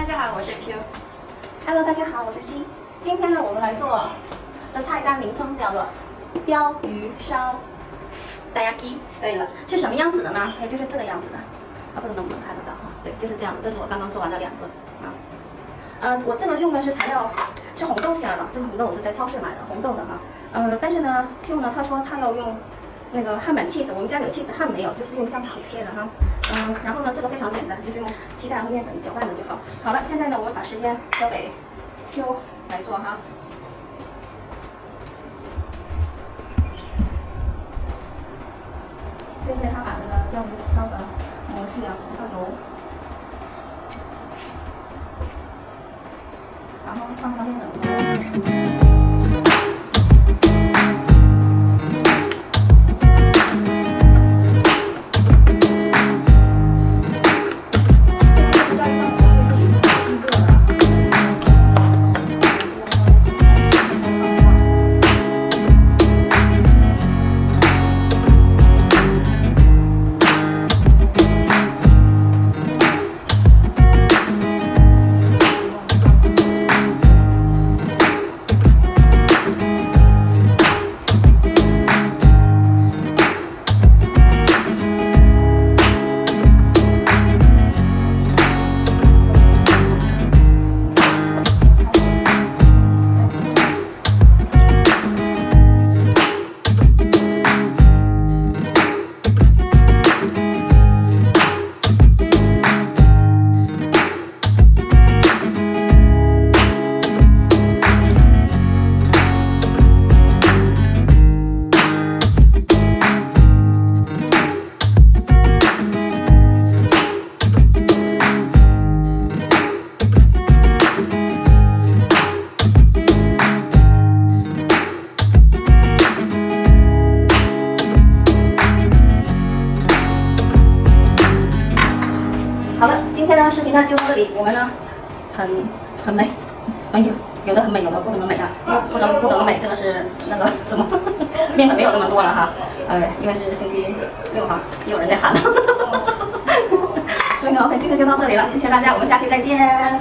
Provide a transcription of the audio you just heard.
大家好，我是 Q。Hello， 大家好，我是 G。今天呢，我们来做的菜单名称叫做鲷鱼烧。大家鸡。对了，是什么样子的呢？哎，就是这个样子的。不知道能不能看得到哈？对，就是这样的。这是我刚刚做完的2个啊。我这个用的是材料是红豆馅的，这个红豆我是在超市买的红豆的哈。但是呢 ，Q 呢他说他要用那个汉堡cheese，我们家里有cheese汉没有，就是用香肠切的哈。然后呢，这个非常简单，就是用鸡蛋和面粉搅拌的就好。好了，现在呢，我们把时间交给 Q 来做哈。现在他把这个鲷鱼烧的模具啊涂上油，然后放上面粉。好了，今天的视频呢就到这里。我们呢很美，有的很美，有的不怎么美啊。不怎么美，这个是那个什么面粉没有那么多了哈。因为是星期6哈，也有人在喊了。所以呢，OK，今天就到这里了，谢谢大家，我们下期再见。